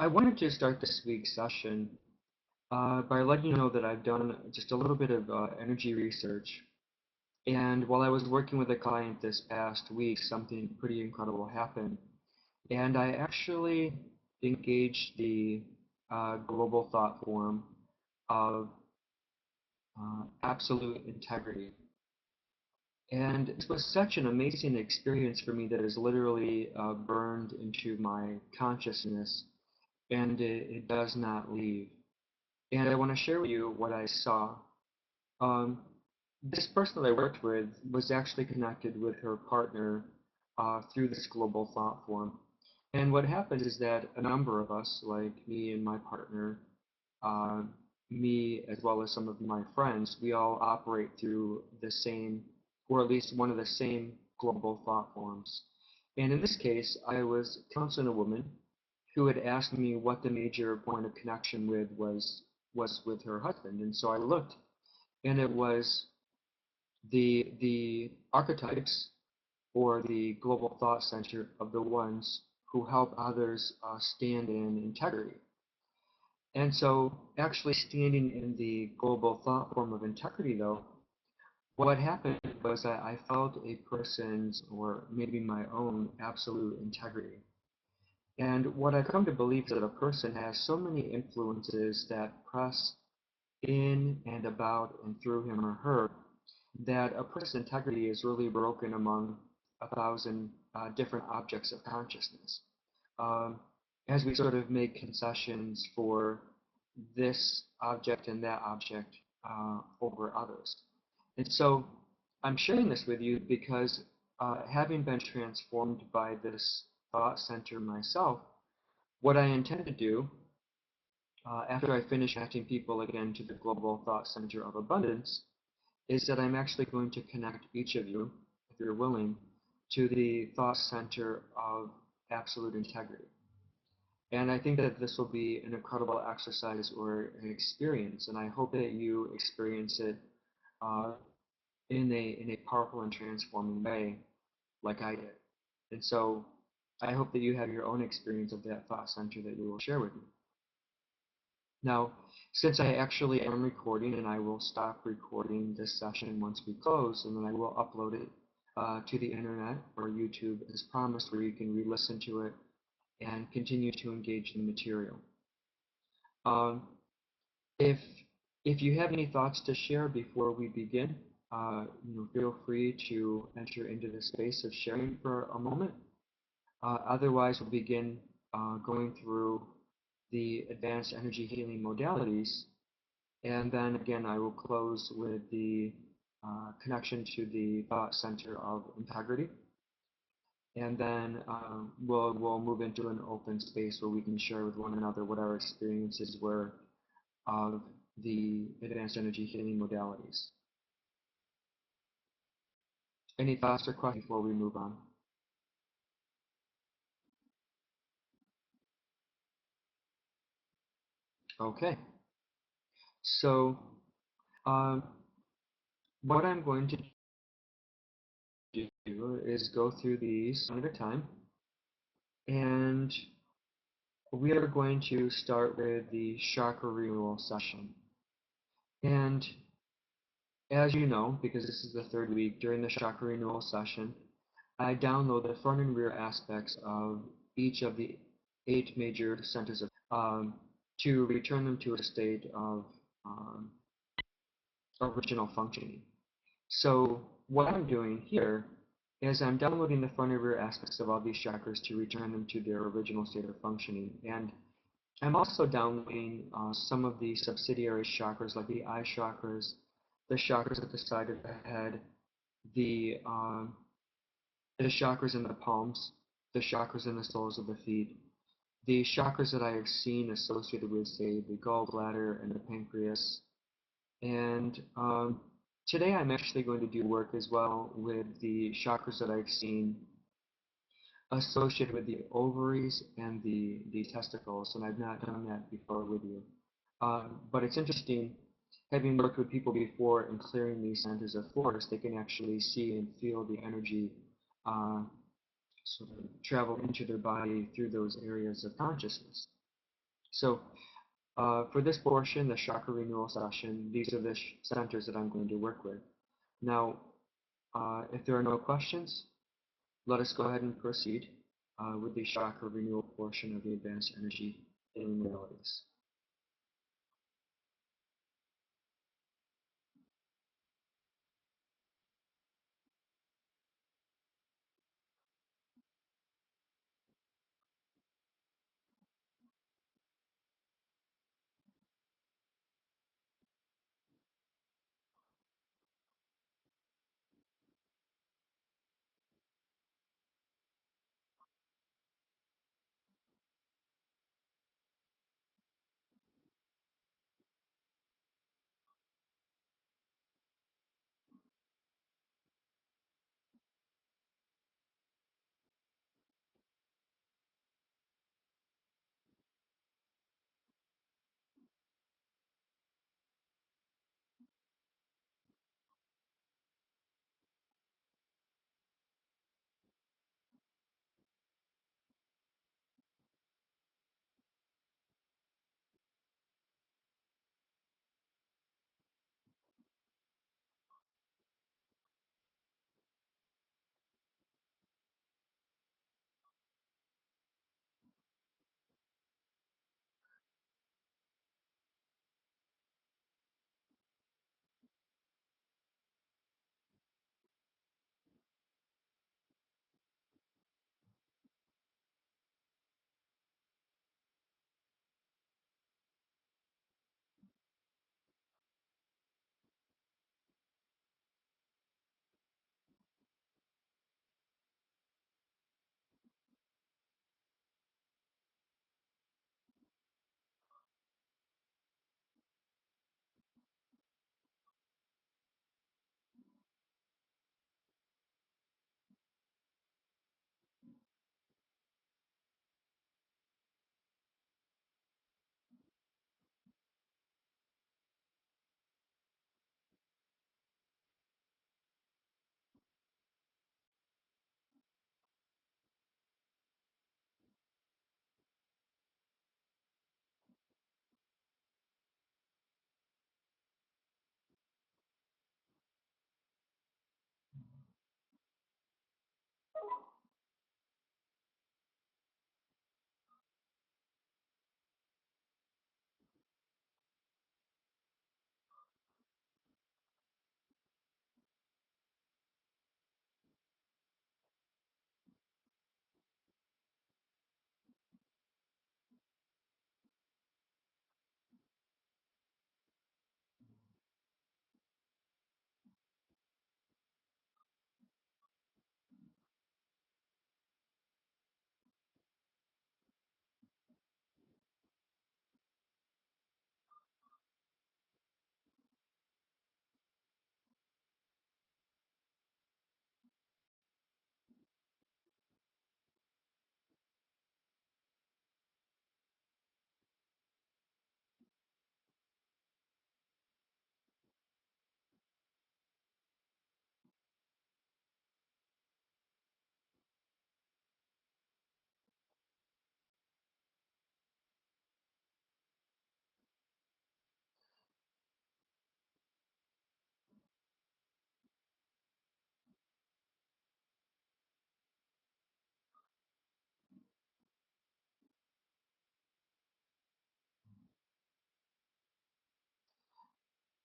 I wanted to start this week's session by letting you know that I've done just a little bit of energy research. And while I was working with a client this past week, something pretty incredible happened. And I actually engaged the global thought form of absolute integrity. And it was such an amazing experience for me that has literally burned into my consciousness, and it does not leave. And I want to share with you what I saw. Um, this person that I worked with was actually connected with her partner through this global thought form. And what happens is that a number of us, like me and my partner, uh, me as well as some of my friends, we all operate through the same, or at least one of the same global thought forms. And in this case, I was counseling a woman who had asked me what the major point of connection with was with her husband. And so I looked, and it was the archetypes or the global thought center of the ones who help others stand in integrity. And so actually standing in the global thought form of integrity, though, what happened was that I felt a person's, or maybe my own, absolute integrity. And what I've come to believe is that a person has so many influences that press in and about and through him or her that a person's integrity is really broken among 1,000 different objects of consciousness. Um, as we sort of make concessions for this object and that object over others. And so I'm sharing this with you because having been transformed by this thought center myself, what I intend to do after I finish connecting people again to the global thought center of abundance is that I'm actually going to connect each of you, if you're willing, to the thought center of absolute integrity. And I think that this will be an incredible exercise or an experience, and I hope that you experience it uh, in a powerful and transforming way, like I did. And so I hope that you have your own experience of that thought center that you will share with me. Now, since I actually am recording, and I will stop recording this session once we close, and then I will upload it to the internet or YouTube as promised, where you can re-listen to it and continue to engage in the material. Um, if if you have any thoughts to share before we begin, feel free to enter into the space of sharing for a moment. Otherwise, we'll begin going through the advanced energy healing modalities, and then again, I will close with the connection to the thought center of integrity. And then we'll move into an open space where we can share with one another what our experiences were of the advanced energy healing modalities. Any thoughts or questions before we move on? Okay. So um, what I'm going to do is go through these one at a time, and we are going to start with the chakra renewal session. And as you know, because this is the third week during the chakra renewal session, I download the front and rear aspects of each of the 8 major centers of to return them to a state of original functioning. So what I'm doing here is I'm downloading the front and rear aspects of all these chakras to return them to their original state of functioning. And I'm also downloading some of the subsidiary chakras, like the eye chakras, the chakras at the side of the head, the chakras in the palms, the chakras in the soles of the feet, the chakras that I have seen associated with, say, the gallbladder and the pancreas. And today I'm actually going to do work as well with the chakras that I've seen associated with the ovaries and the testicles, and I've not done that before with you. But it's interesting, having worked with people before and clearing these centers of force, they can actually see and feel the energy sort of travel into their body through those areas of consciousness. So for this portion, the chakra renewal session, these are the centers that I'm going to work with. Now, if there are no questions, let us go ahead and proceed with the chakra renewal portion of the advanced energy healing modalities.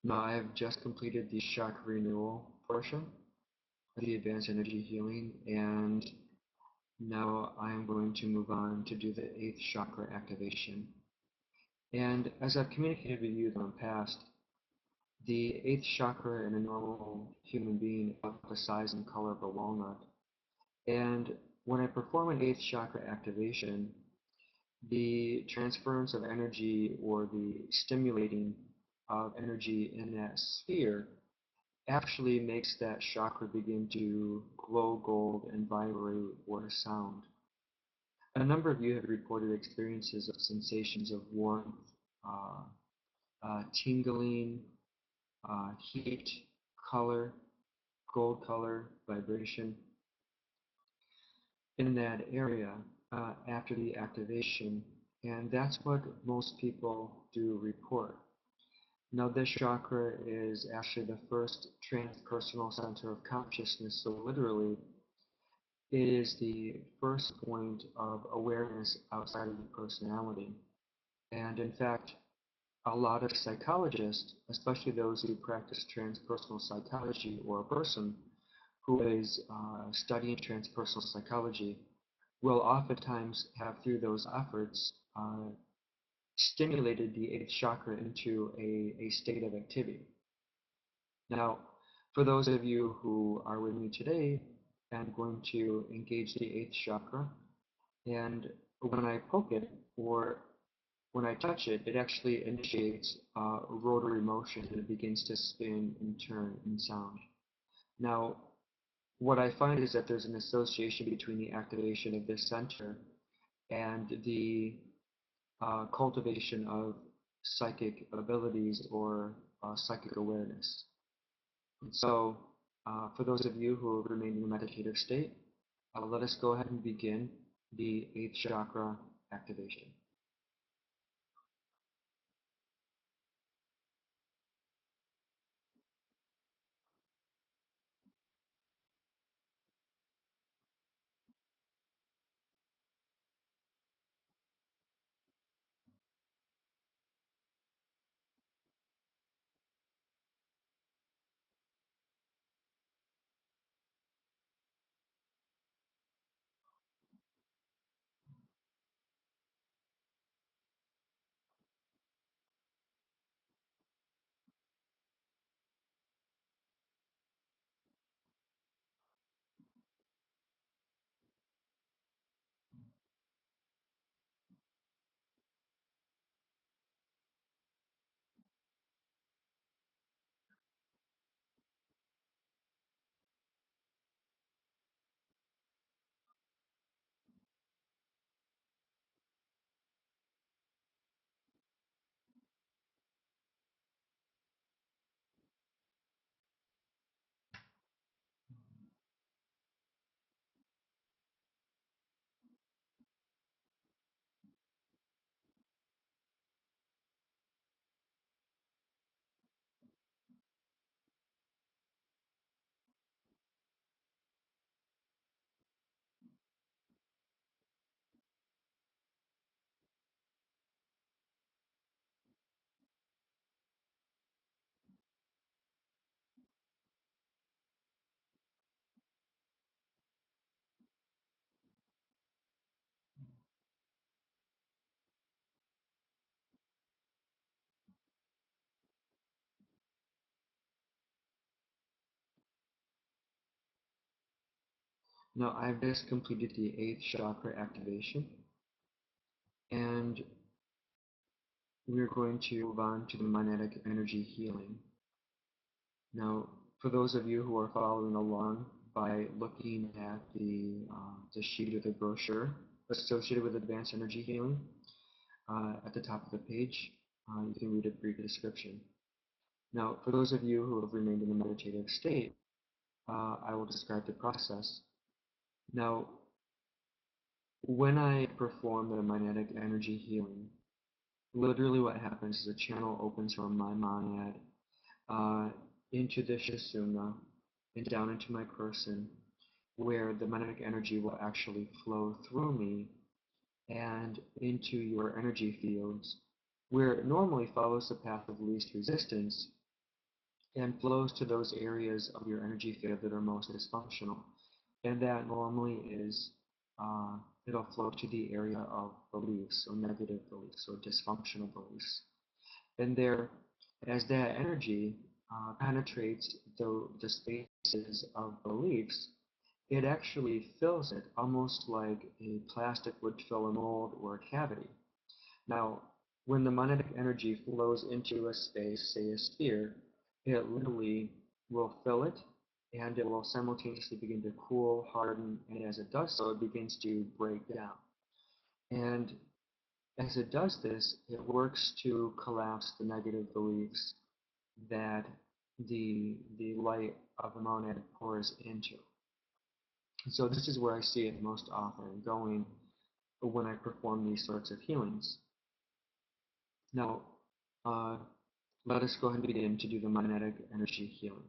Now, I have just completed the chakra renewal portion of the advanced energy healing, and now I am going to move on to do the eighth chakra activation. And as I've communicated with you in the past, the eighth chakra in a normal human being is about the size and color of a walnut. And when I perform an eighth chakra activation, the transference of energy or the stimulating of energy in that sphere actually makes that chakra begin to glow gold and vibrate or sound. A number of you have reported experiences of sensations of warmth, uh, tingling, heat, color, gold color, vibration in that area after the activation. And that's what most people do report. Now, this chakra is actually the first transpersonal center of consciousness, so literally, it is the first point of awareness outside of the personality. And in fact, a lot of psychologists, especially those who practice transpersonal psychology, or a person who is studying transpersonal psychology, will oftentimes have, through those efforts, stimulated the eighth chakra into a state of activity. Now, for those of you who are with me today, I'm going to engage the eighth chakra, and when I poke it, or when I touch it, it actually initiates rotary motion, and it begins to spin and turn and sound. Now, what I find is that there's an association between the activation of this center and the cultivation of psychic abilities, or psychic awareness. And so, for those of you who have remained in a meditative state, let us go ahead and begin the eighth chakra activation. Now, I've just completed the eighth chakra activation, and we're going to move on to the magnetic energy healing. Now, for those of you who are following along by looking at the sheet of the brochure associated with advanced energy healing, at the top of the page, you can read a brief description. Now, for those of you who have remained in a meditative state, I will describe the process. Now, when I perform the magnetic energy healing, literally what happens is a channel opens from my monad into the Sushumna and down into my person, where the magnetic energy will actually flow through me and into your energy fields, where it normally follows the path of least resistance and flows to those areas of your energy field that are most dysfunctional. And that normally is, it'll flow to the area of beliefs, or negative beliefs, or dysfunctional beliefs. And there, as that energy penetrates the spaces of beliefs, it actually fills it, almost like a plastic would fill a mold or a cavity. Now, when the magnetic energy flows into a space, say a sphere, it literally will fill it, and it will simultaneously begin to cool, harden, and as it does so, it begins to break down. And as it does this, it works to collapse the negative beliefs that the light of the monad pours into. And so this is where I see it most often, going when I perform these sorts of healings. Now, let us go ahead and begin to do the magnetic energy healing.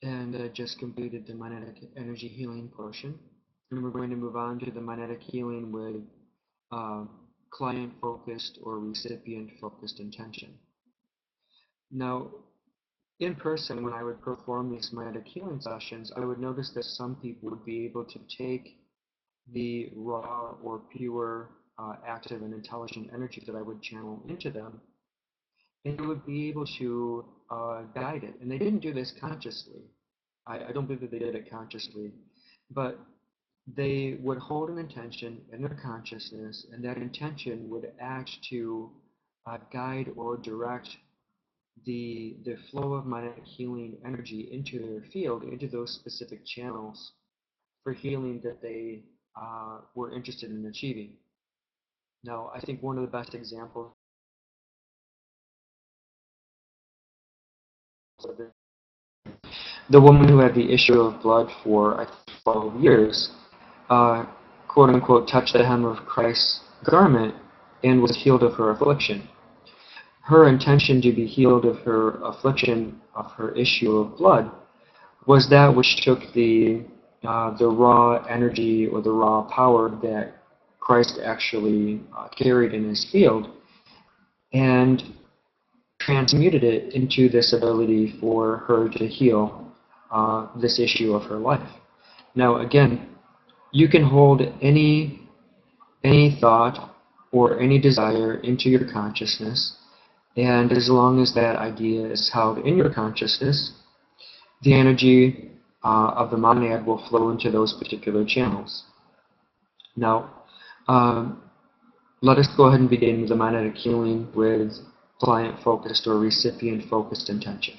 And just completed the magnetic energy healing portion. And we're going to move on to the magnetic healing with uh, client focused or recipient focused intention. Now, in person, when I would perform these magnetic healing sessions, I would notice that some people would be able to take the raw or pure active and intelligent energy that I would channel into them, and they would be able to guide it. And they didn't do this consciously. I don't believe that they did it consciously, but they would hold an intention in their consciousness, and that intention would act to guide or direct the flow of magnetic healing energy into their field, into those specific channels for healing that they were interested in achieving. Now, I think one of the best examples of this, the woman who had the issue of blood for, I think, 12 years, uh, quote unquote, touched the hem of Christ's garment and was healed of her affliction. Her intention to be healed of her affliction, of her issue of blood, was that which took the raw energy or the raw power that Christ actually carried in his field and transmuted it into this ability for her to heal this issue of her life. Now, again, you can hold any thought or any desire into your consciousness, and as long as that idea is held in your consciousness, the energy of the monad will flow into those particular channels. Now, um, let us go ahead and begin with the magnetic healing with client-focused or recipient-focused intention.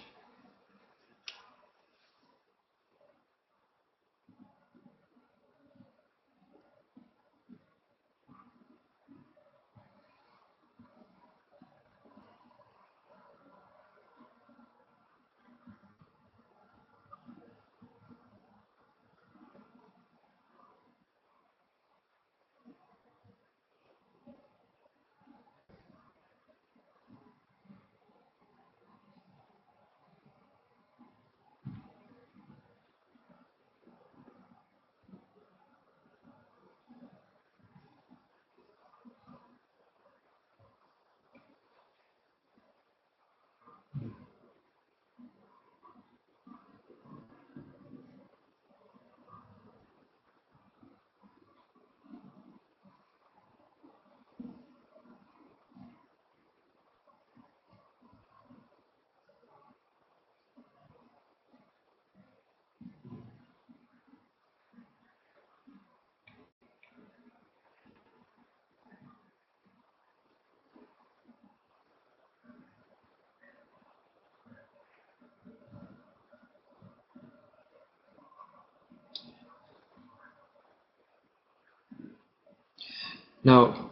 Now,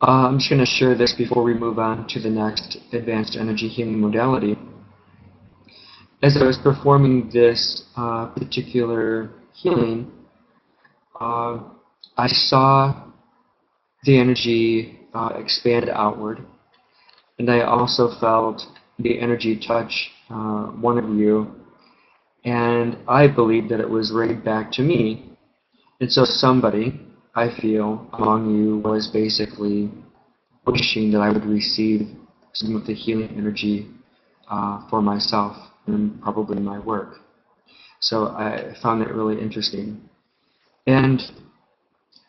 I'm just going to share this before we move on to the next advanced energy healing modality. As I was performing this particular healing, uh, I saw the energy expand outward, and I also felt the energy touch one of you, and I believed that it was right back to me. And so somebody, I feel, among you was basically wishing that I would receive some of the healing energy for myself and probably my work. So I found that really interesting. And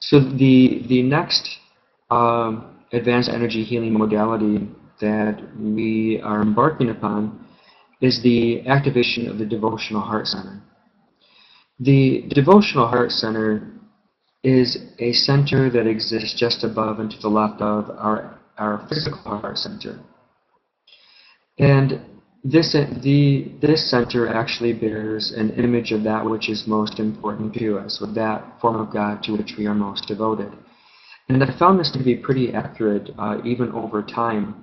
so the next advanced energy healing modality that we are embarking upon is the activation of the Devotional Heart Center. The Devotional Heart Center is a center that exists just above and to the left of our physical heart center. And this center actually bears an image of that which is most important to us, or that form of God to which we are most devoted. And I found this to be pretty accurate even over time,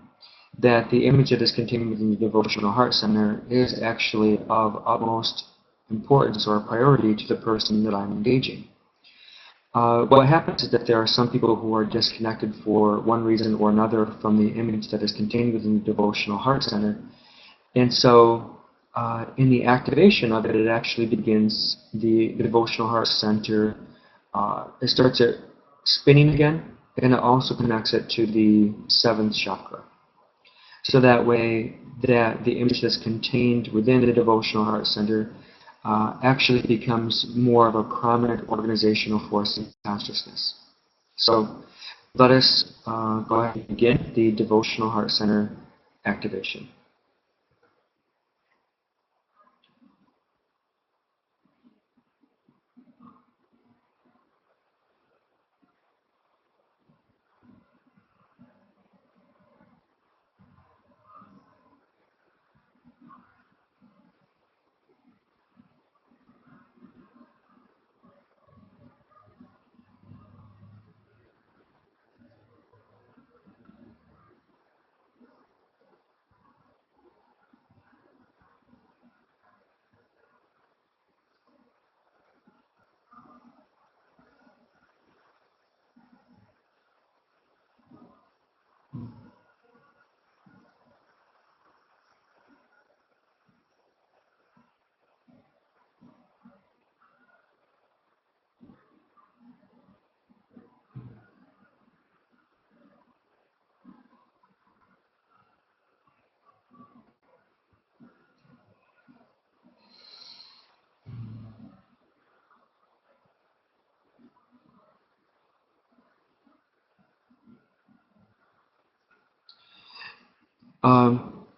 that the image that is contained within the Devotional Heart Center is actually of utmost importance or priority to the person that I'm engaging. What happens is that there are some people who are disconnected for one reason or another from the image that is contained within the Devotional Heart Center. And so in the activation of it, it actually begins the Devotional Heart Center. It starts it spinning again, and it also connects it to the 7th chakra. So that way, that the image that's contained within the Devotional Heart Center actually becomes more of a prominent organizational force in consciousness. So let us go ahead and begin the Devotional Heart Center activation.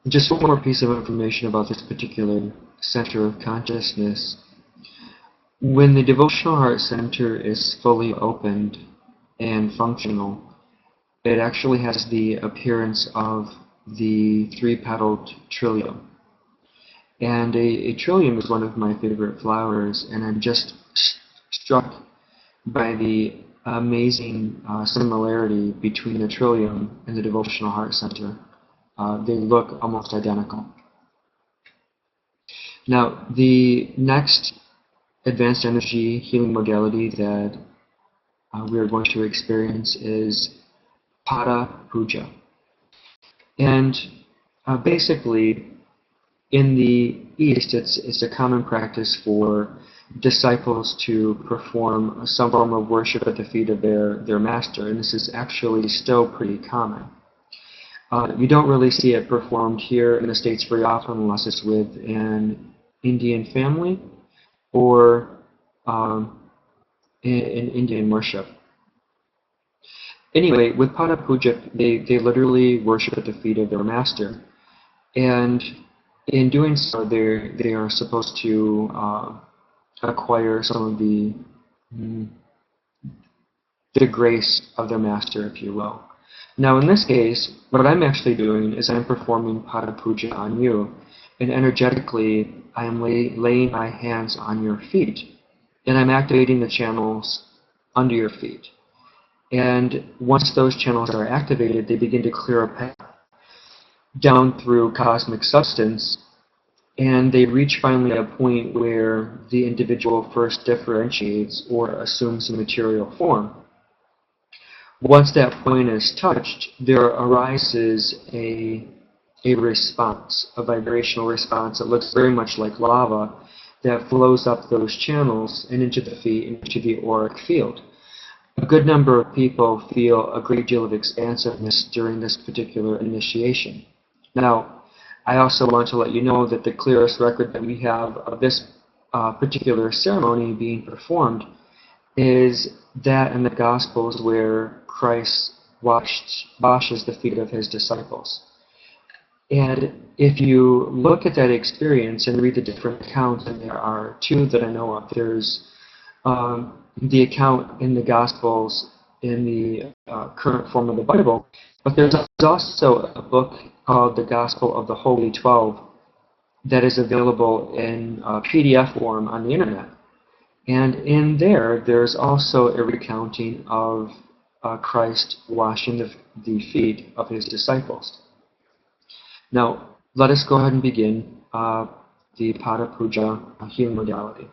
Just one more piece of information about this particular center of consciousness. When the Devotional Heart Center is fully opened and functional, it actually has the appearance of the three-petaled trillium. And a trillium is one of my favorite flowers, and I'm just struck by the amazing similarity between the trillium and the Devotional Heart Center. They look almost identical. Now, the next advanced energy healing modality that we are going to experience is Pada Puja. And basically, in the East, it's a common practice for disciples to perform some form of worship at the feet of their master, and this is actually still pretty common. You don't really see it performed here in the States very often unless it's with an Indian family or in Indian worship. Anyway, with Pada Puja, they literally worship at the feet of their master. And in doing so, they are supposed to acquire some of the grace of their master, if you will. Now, in this case, what I'm actually doing is I'm performing Pada Puja on you, and energetically, I am laying my hands on your feet, and I'm activating the channels under your feet. And once those channels are activated, they begin to clear a path down through cosmic substance, and they reach finally a point where the individual first differentiates or assumes a material form. Once that point is touched, there arises a response, a vibrational response that looks very much like lava that flows up those channels and into the feet, into the auric field. A good number of people feel a great deal of expansiveness during this particular initiation. Now, I also want to let you know that the clearest record that we have of this particular ceremony being performed is that in the Gospels where Christ washes the feet of his disciples. And if you look at that experience and read the different accounts, and there are two that I know of, there's the account in the Gospels in the current form of the Bible, but there's also a book called the Gospel of the Holy 12 that is available in PDF form on the internet. And in there, there's also a recounting of Christ washing the feet of his disciples. Now, let us go ahead and begin the Pada Puja healing modality.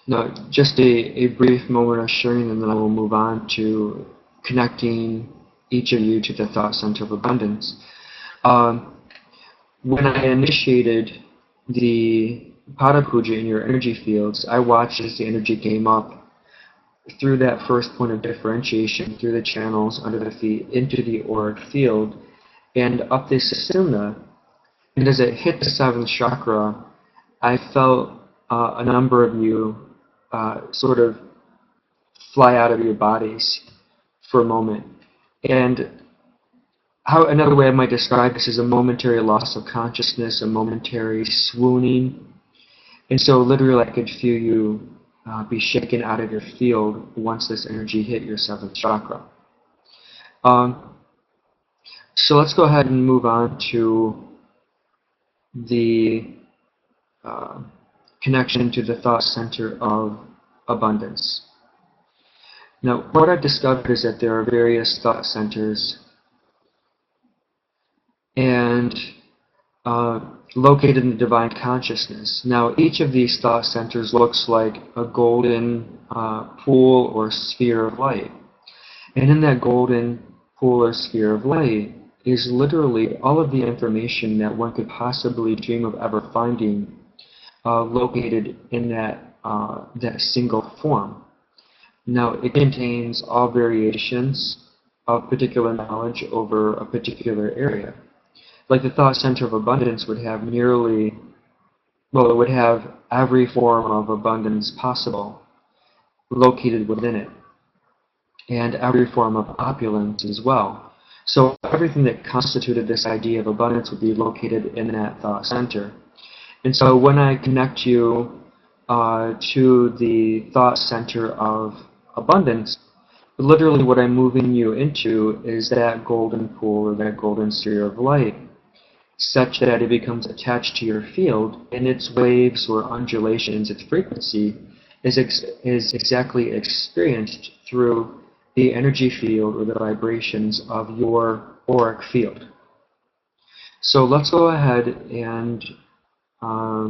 Now, just a brief moment of sharing, and then I will move on to connecting each of you to the thought center of abundance. When I initiated the Pada Puja in your energy fields, I watched as the energy came up through that first point of differentiation, through the channels under the feet, into the auric field, and up the Sushumna. And as it hit the seventh chakra, I felt a number of you sort of fly out of your bodies for a moment. And another way I might describe this is a momentary loss of consciousness, a momentary swooning. And so literally I could feel you be shaken out of your field once this energy hit your seventh chakra. So let's go ahead and move on to the connection to the thought center of abundance. Now, what I've discovered is that there are various thought centers, and located in the divine consciousness. Now, each of these thought centers looks like a golden pool or sphere of light. And in that golden pool or sphere of light is literally all of the information that one could possibly dream of ever finding located in that single form. Now, it contains all variations of particular knowledge over a particular area. Like the thought center of abundance would have it would have every form of abundance possible located within it. and every form of opulence as well. So everything that constituted this idea of abundance would be located in that thought center. And so when I connect you to the thought center of abundance, literally what I'm moving you into is that golden pool or that golden sphere of light, such that it becomes attached to your field, and its waves or undulations, its frequency, is exactly experienced through the energy field or the vibrations of your auric field. So let's go ahead and uh,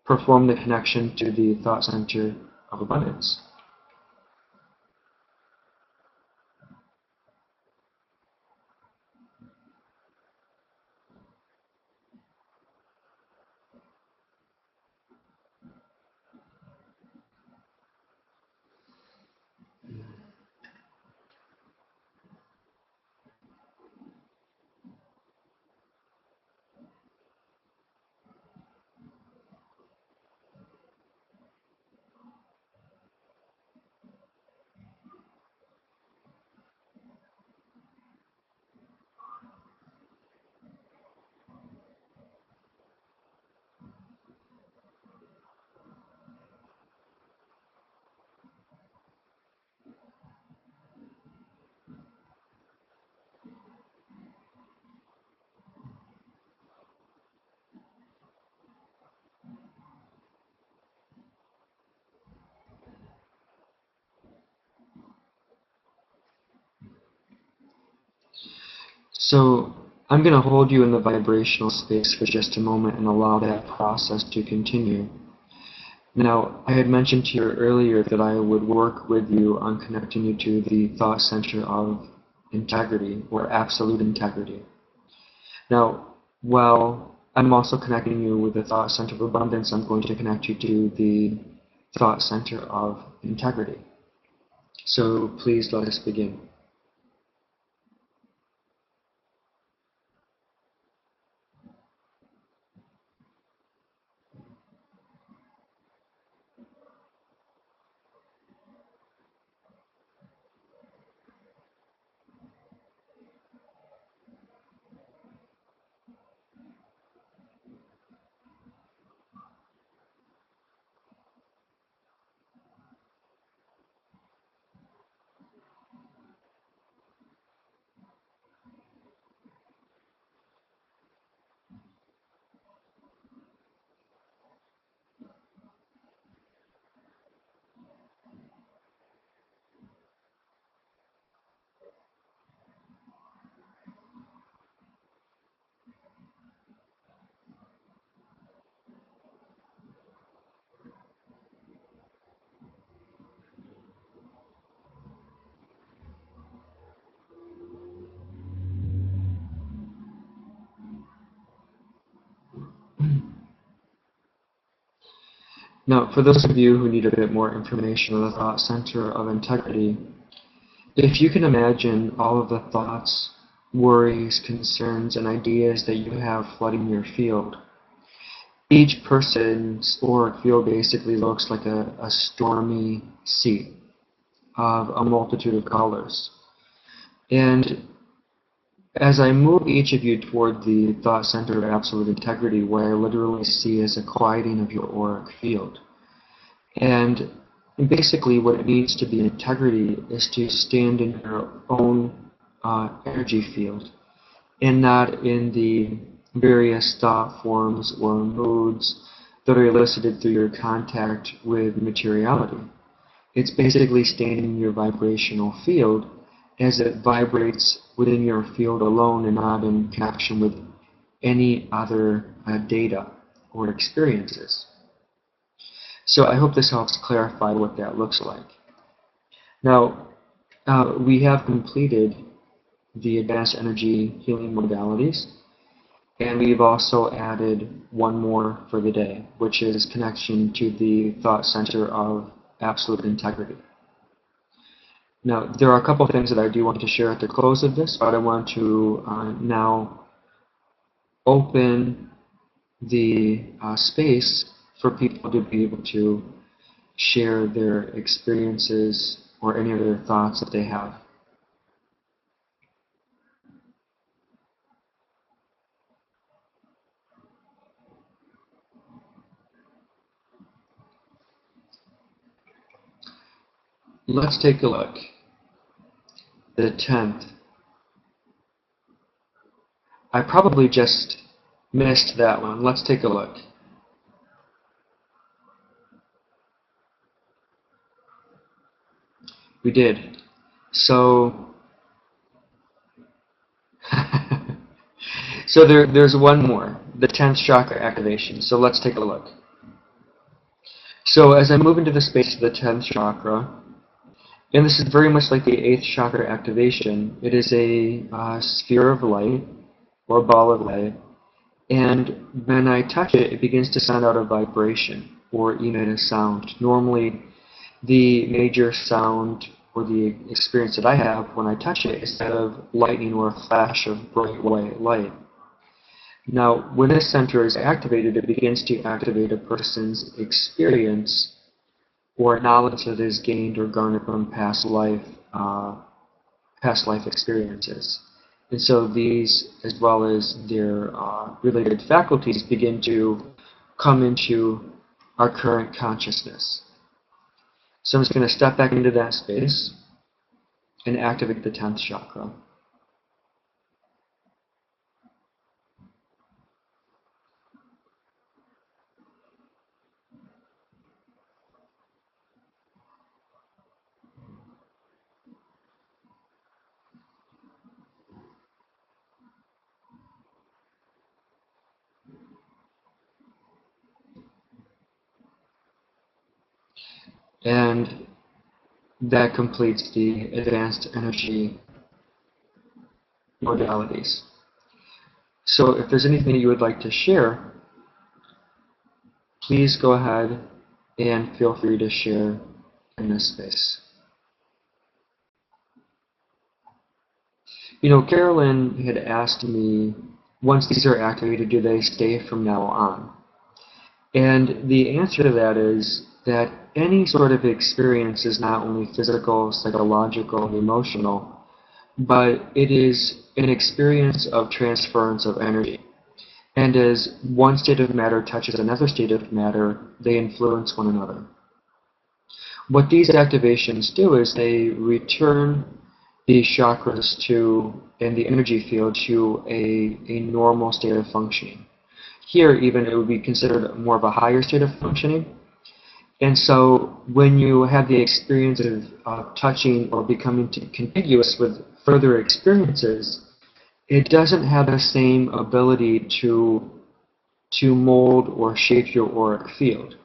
perform the connection to the thought center of abundance. So I'm going to hold you in the vibrational space for just a moment and allow that process to continue. Now, I had mentioned to you earlier that I would work with you on connecting you to the thought center of integrity or absolute integrity. Now, while I'm also connecting you with the thought center of abundance, I'm going to connect you to the thought center of integrity. So please let us begin. Now, for those of you who need a bit more information on the thought center of integrity, if you can imagine all of the thoughts, worries, concerns, and ideas that you have flooding your field, each person's auric field basically looks like a stormy sea of a multitude of colors. And as I move each of you toward the thought center of absolute integrity, what I literally see is a quieting of your auric field. And basically what it means to be integrity is to stand in your own energy field and not in the various thought forms or moods that are elicited through your contact with materiality. It's basically staying in your vibrational field as it vibrates within your field alone and not in connection with any other data or experiences. So I hope this helps clarify what that looks like. Now, we have completed the advanced energy healing modalities, and we've also added one more for the day, which is connection to the thought center of absolute integrity. Now, there are a couple of things that I do want to share at the close of this, but I want to now open the space for people to be able to share their experiences or any other thoughts that they have. Let's take a look. The 10th. I probably just missed that one. Let's take a look. We did. So, so there's one more, the 10th chakra activation. So let's take a look. So as I move into the space of the 10th chakra, and this is very much like the 8th chakra activation, it is a sphere of light, or ball of light, and when I touch it, it begins to send out a vibration, or emit a sound. Normally, the major sound or the experience that I have when I touch it is that of lightning or a flash of bright white light. Now, when this center is activated, it begins to activate a person's experience or knowledge that is gained or garnered from past life experiences. And so these, as well as their related faculties, begin to come into our current consciousness. So I'm just going to step back into that space and activate the 10th chakra. And that completes the advanced energy modalities. So if there's anything that you would like to share, please go ahead and feel free to share in this space. You know, Carolyn had asked me, once these are activated, do they stay from now on? And the answer to that is that any sort of experience is not only physical, psychological, and emotional, but it is an experience of transference of energy. And as one state of matter touches another state of matter, they influence one another. What these activations do is they return the chakras to, and the energy field to a normal state of functioning. Here, even, it would be considered more of a higher state of functioning. And so when you have the experience of touching or becoming contiguous with further experiences, it doesn't have the same ability to mold or shape your auric field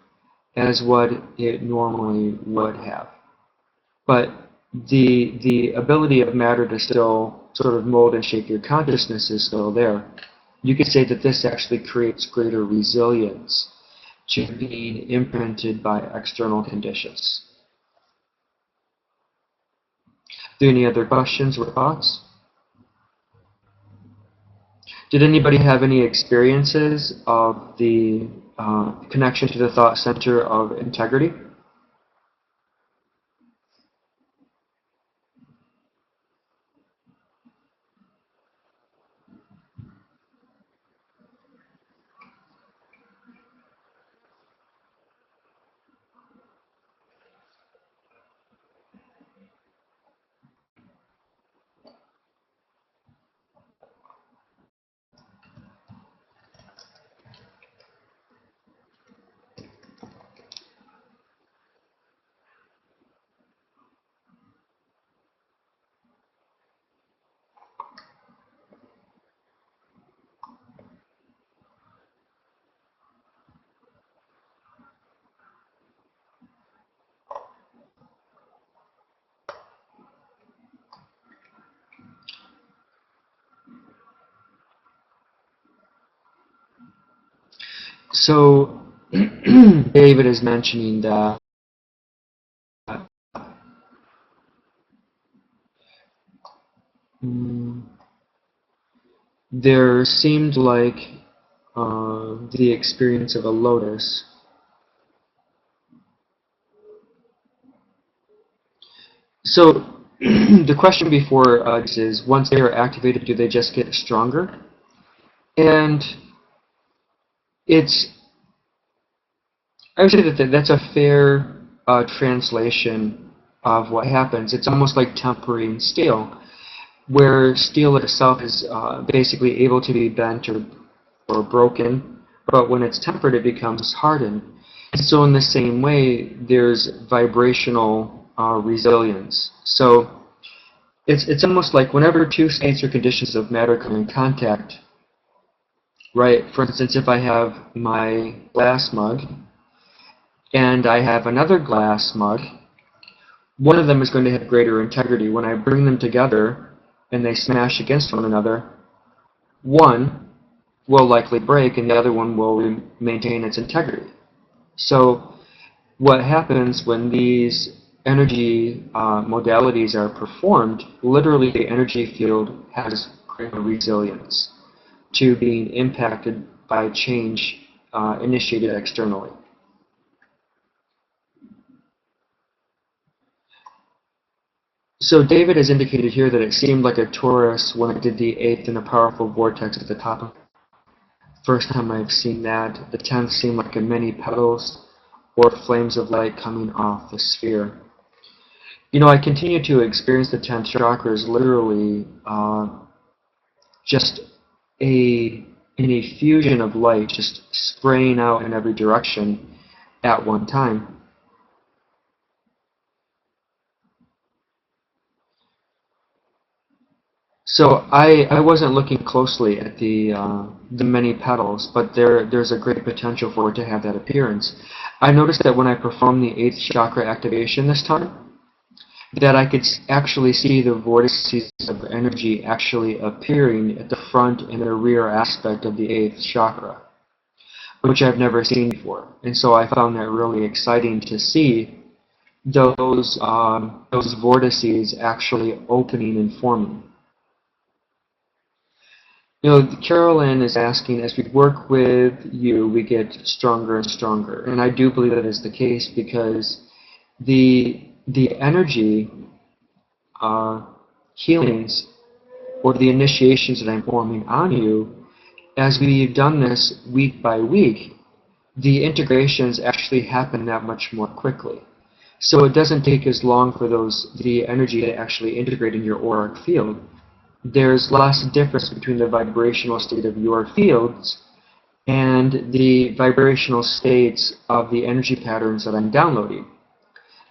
as what it normally would have. But the ability of matter to still sort of mold and shape your consciousness is still there. You could say that this actually creates greater resilience to being imprinted by external conditions. Do any other questions or thoughts? Did anybody have any experiences of the connection to the thought center of integrity? So David is mentioning that there seemed like the experience of a lotus So the question before us is, once they are activated, do they just get stronger? And it's, I would say that that's a fair translation of what happens. It's almost like tempering steel, where steel itself is basically able to be bent or broken, but when it's tempered, it becomes hardened. And so in the same way, there's vibrational resilience. So it's almost like whenever two states or conditions of matter come in contact, right? For instance, if I have my glass mug and I have another glass mug, one of them is going to have greater integrity. When I bring them together and they smash against one another, one will likely break and the other one will maintain its integrity. So what happens when these energy modalities are performed, literally the energy field has greater resilience to being impacted by change initiated externally. So David has indicated here that it seemed like a torus when I did the 8th in a powerful vortex at the top. First time I've seen that. The 10th seemed like a many petals or flames of light coming off the sphere. You know, I continue to experience the 10th chakra as literally just an effusion of light just spraying out in every direction at one time. So I wasn't looking closely at the many petals, but there's a great potential for it to have that appearance. I noticed that when I performed the 8th chakra activation this time, that I could actually see the vortices of energy actually appearing at the front and the rear aspect of the 8th chakra, which I've never seen before. And so I found that really exciting to see those vortices actually opening and forming. You know, Carolyn is asking, as we work with you, we get stronger and stronger. And I do believe that is the case because the energy healings or the initiations that I'm forming on you, as we've done this week by week, the integrations actually happen that much more quickly. So it doesn't take as long for the energy to actually integrate in your auric field. There's less difference between the vibrational state of your fields and the vibrational states of the energy patterns that I'm downloading.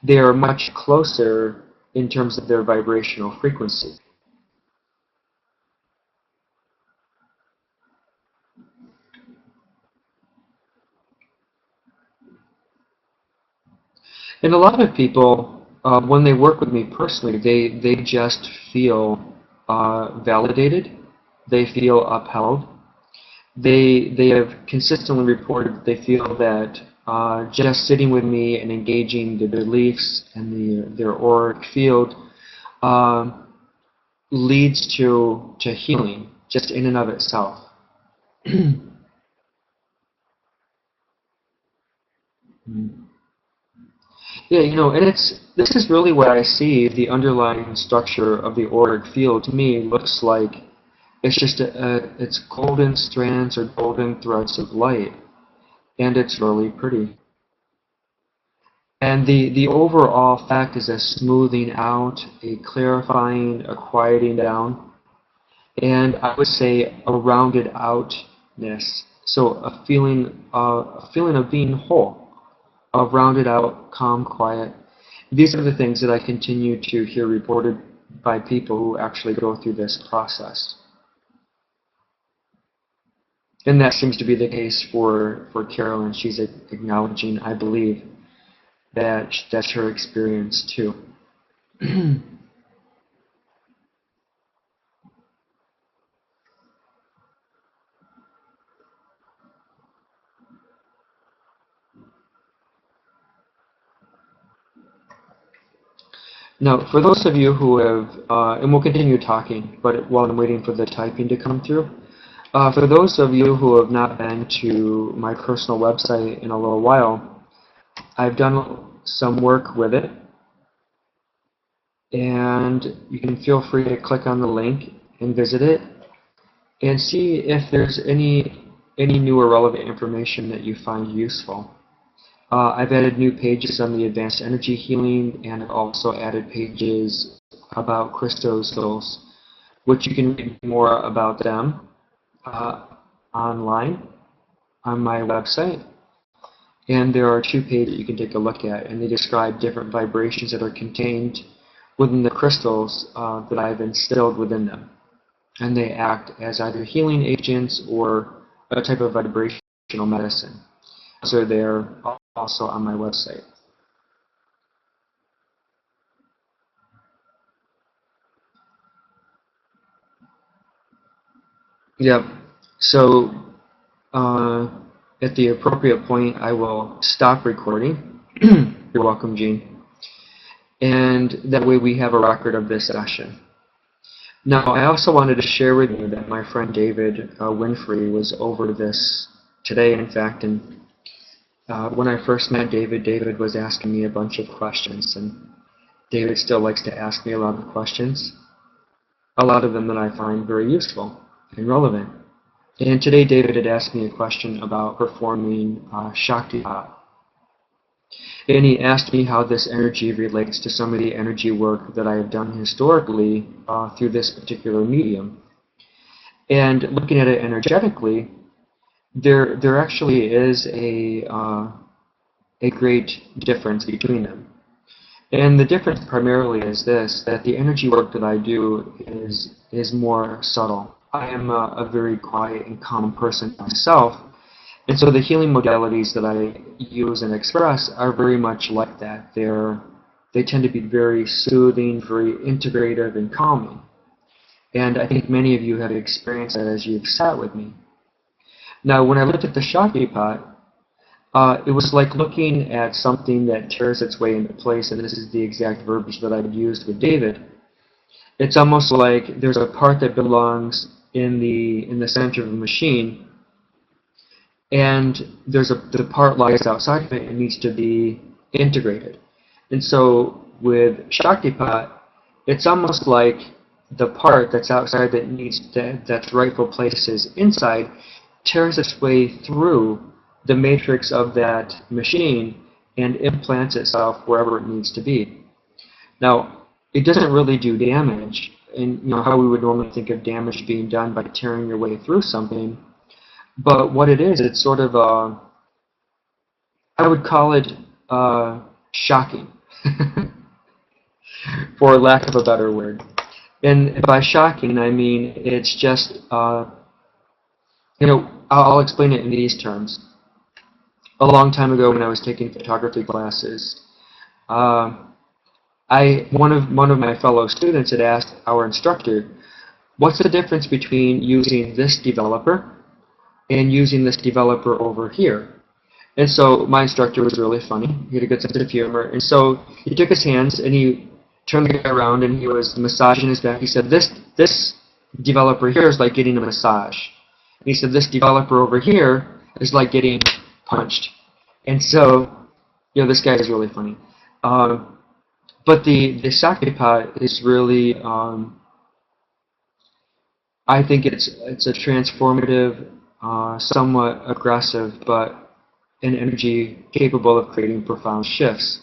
They are much closer in terms of their vibrational frequency. And a lot of people, when they work with me personally, they just feel validated. They feel upheld. They have consistently reported that they feel that just sitting with me and engaging the beliefs and their auric field leads to healing just in and of itself. Yeah, you know, and this is really what I see the underlying structure of the auric field. To me, looks like it's just it's golden strands or golden threads of light, and it's really pretty. And the overall effect is a smoothing out, a clarifying, a quieting down, and I would say a rounded outness. So a feeling of being whole, of rounded out, calm, quiet. These are the things that I continue to hear reported by people who actually go through this process. And that seems to be the case for Carolyn. She's acknowledging, I believe, that that's her experience too. Now, for those of you who have, and we'll continue talking, but while I'm waiting for the typing to come through, for those of you who have not been to my personal website in a little while, I've done some work with it. And you can feel free to click on the link and visit it and see if there's any new or relevant information that you find useful. I've added new pages on the advanced energy healing, and I've also added pages about crystals, which you can read more about them online on my website. And there are 2 pages you can take a look at, and they describe different vibrations that are contained within the crystals that I've instilled within them. And they act as either healing agents or a type of vibrational medicine. So they're also on my website. Yep. So at the appropriate point, I will stop recording. You're welcome, Gene. And that way we have a record of this session. Now, I also wanted to share with you that my friend David Winfrey was over this today, in fact, and when I first met David, David was asking me a bunch of questions, and David still likes to ask me a lot of questions, a lot of them that I find very useful and relevant. And today David had asked me a question about performing Shaktipat. And he asked me how this energy relates to some of the energy work that I have done historically through this particular medium. And looking at it energetically, there actually is a great difference between them. And the difference primarily is this, that the energy work that I do is more subtle. I am a very quiet and calm person myself, and so the healing modalities that I use and express are very much like that. They tend to be very soothing, very integrative, and calming. And I think many of you have experienced that as you've sat with me. Now, when I looked at the Shaktipat, it was like looking at something that tears its way into place, and this is the exact verbiage that I've used with David. It's almost like there's a part that belongs in the center of a machine, and the part lies outside of it and needs to be integrated. And so with Shaktipat, it's almost like the part that's outside that's rightful place is inside tears its way through the matrix of that machine and implants itself wherever it needs to be. Now, it doesn't really do damage, and how we would normally think of damage being done by tearing your way through something. But what it is, it's sort of I would call it shocking, for lack of a better word. And by shocking, I mean it's just I'll explain it in these terms. A long time ago, when I was taking photography classes, one of my fellow students had asked our instructor, "What's the difference between using this developer and using this developer over here?" And so my instructor was really funny. He had a good sense of humor, and so he took his hands and he turned the guy around and he was massaging his back. He said, "This developer here is like getting a massage." And he said, "This developer over here is like getting punched." And so, this guy is really funny. But the Shaktipat is really, I think it's a transformative, somewhat aggressive, but an energy capable of creating profound shifts.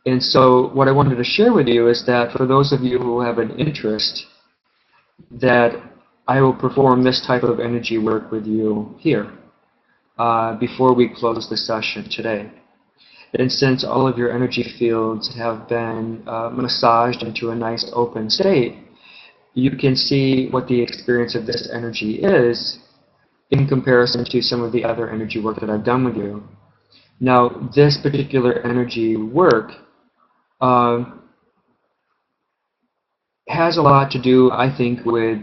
And so what I wanted to share with you is that for those of you who have an interest, that I will perform this type of energy work with you here before we close the session today. And since all of your energy fields have been massaged into a nice open state, you can see what the experience of this energy is in comparison to some of the other energy work that I've done with you. Now, this particular energy work has a lot to do, I think, with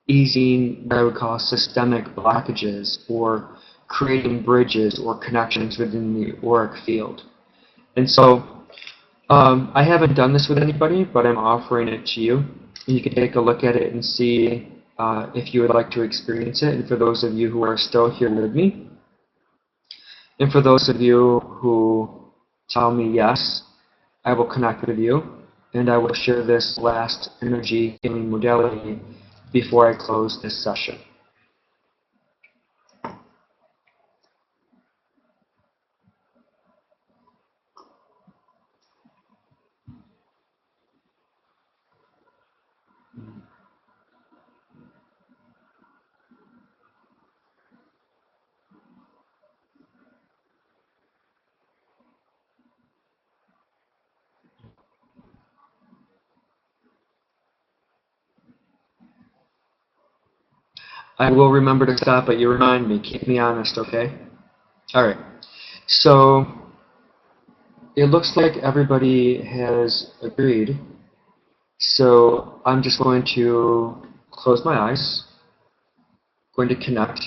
easing what I would call systemic blockages or creating bridges or connections within the auric field. And so I haven't done this with anybody, but I'm offering it to you. And you can take a look at it and see if you would like to experience it. And for those of you who are still here with me, and for those of you who tell me yes, I will connect with you, and I will share this last energy healing modality before I close this session. I will remember to stop, but you remind me. Keep me honest, okay? All right. So it looks like everybody has agreed. So I'm just going to close my eyes, going to connect.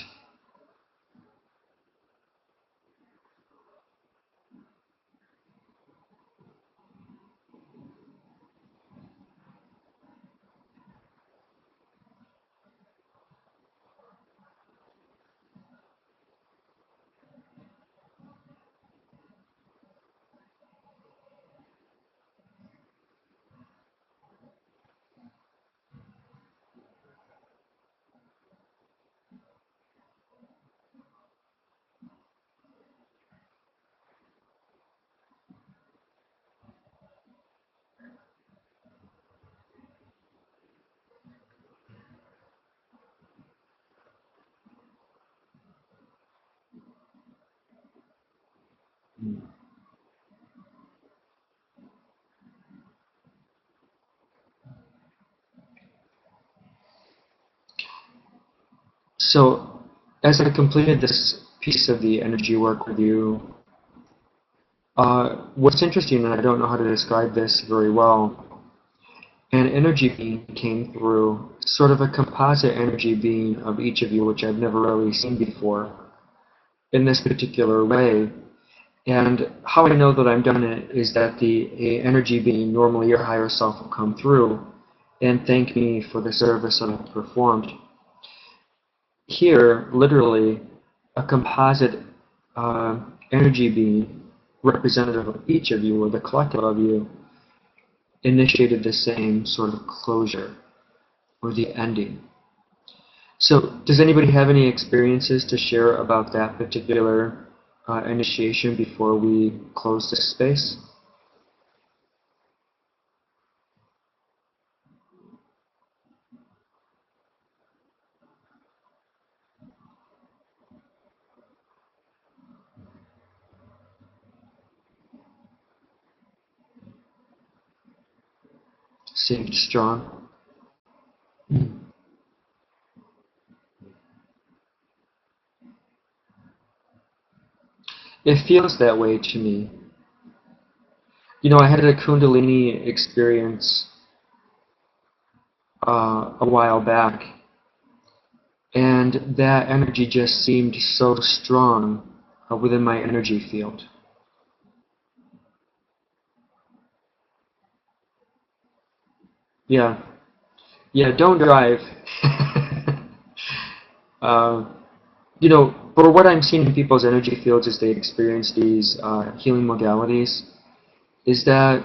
So as I completed this piece of the energy work with you, what's interesting, and I don't know how to describe this very well, an energy being came through, sort of a composite energy being of each of you, which I've never really seen before, in this particular way. And how I know that I've done it is that the energy being, normally your higher self, will come through and thank me for the service that I've performed. Here, literally, a composite energy being, representative of each of you, or the collective of you, initiated the same sort of closure, or the ending. So, does anybody have any experiences to share about that particular initiation before we close this space? Seemed strong. It feels that way to me. You know, I had a Kundalini experience a while back, and that energy just seemed so strong within my energy field. Yeah, yeah, don't drive. uh, you know, for what I'm seeing in people's energy fields as they experience these healing modalities, is that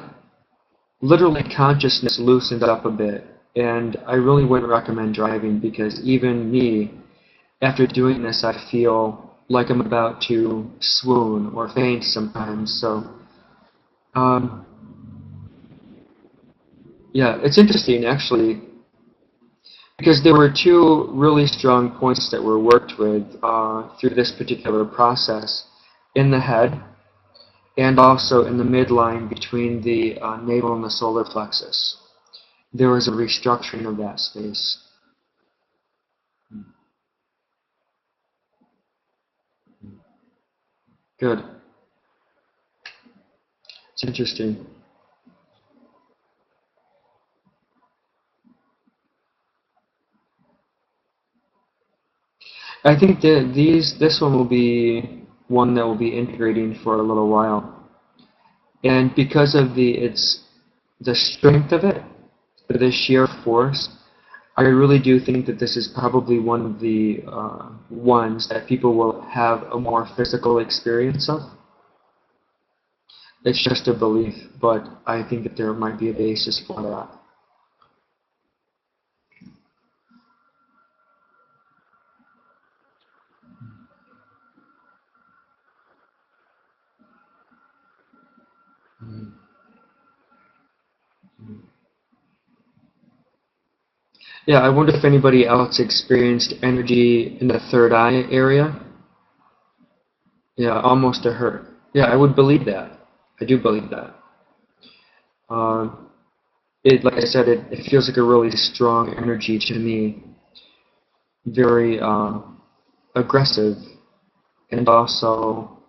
literally consciousness loosens up a bit. And I really wouldn't recommend driving, because even me, after doing this, I feel like I'm about to swoon or faint sometimes. So, um, yeah, it's interesting actually, because there were two really strong points that were worked with through this particular process, in the head and also in the midline between the navel and the solar plexus. There was a restructuring of that space. Good. It's interesting. I think that this one will be one that will be integrating for a little while, and because of the strength of it, the sheer force, I really do think that this is probably one of the ones that people will have a more physical experience of. It's just a belief, but I think that there might be a basis for that. Mm. Yeah, I wonder if anybody else experienced energy in the third eye area. Yeah, almost a hurt. Yeah, I would believe that. I do believe that. Uh, like I said, it feels like a really strong energy to me. Very aggressive and also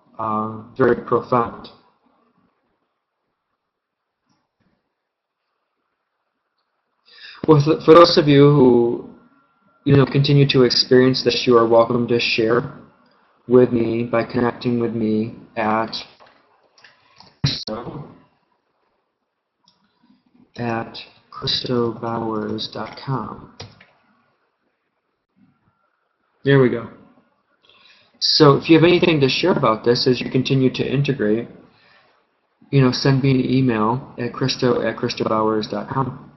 very profound. Well, for those of you who continue to experience this, you are welcome to share with me by connecting with me at Cristo at ChristoBowers.com. There we go. So if you have anything to share about this as you continue to integrate, send me an email at Cristo@ChristoBowers.com.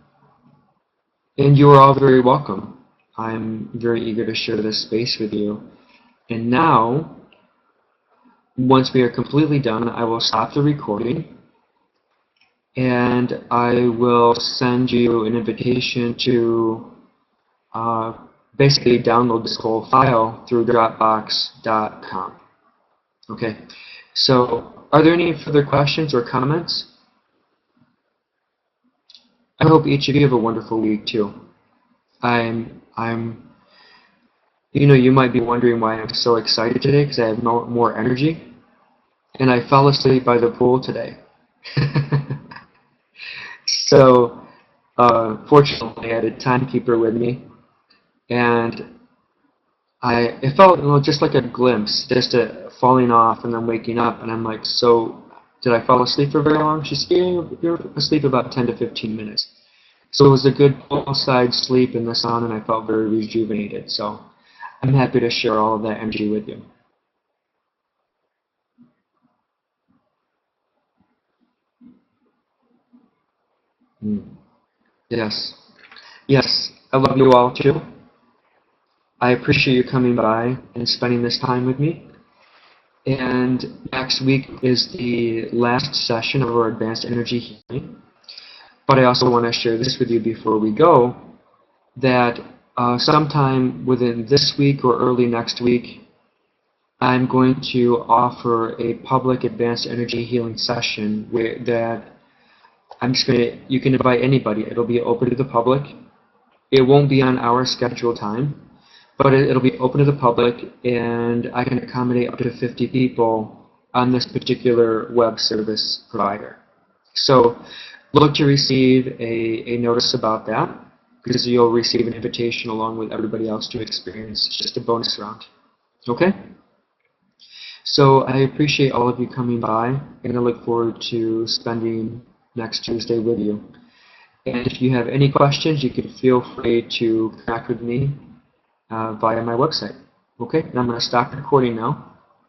And you are all very welcome. I'm very eager to share this space with you. And now, once we are completely done, I will stop the recording and I will send you an invitation to basically download this whole file through Dropbox.com. Okay, so are there any further questions or comments? I hope each of you have a wonderful week too. You might be wondering why I'm so excited today because I have more energy, and I fell asleep by the pool today. So, fortunately, I had a timekeeper with me, and it felt just like a glimpse, just a falling off and then waking up, and I'm like, so did I fall asleep for very long? She said, yeah, you're asleep about 10 to 15 minutes. So it was a good poolside sleep in the sun, and I felt very rejuvenated. So I'm happy to share all of that energy with you. Yes. Yes. I love you all too. I appreciate you coming by and spending this time with me. And next week is the last session of our advanced energy healing. But I also want to share this with you before we go, that sometime within this week or early next week, I'm going to offer a public advanced energy healing session you can invite anybody. It'll be open to the public. It won't be on our scheduled time, but it'll be open to the public, and I can accommodate up to 50 people on this particular web service provider. So look to receive a notice about that, because you'll receive an invitation along with everybody else to experience just a bonus round. Okay? So I appreciate all of you coming by, and I look forward to spending next Tuesday with you. And if you have any questions, you can feel free to connect with me via my website. Okay, and I'm going to stop recording now.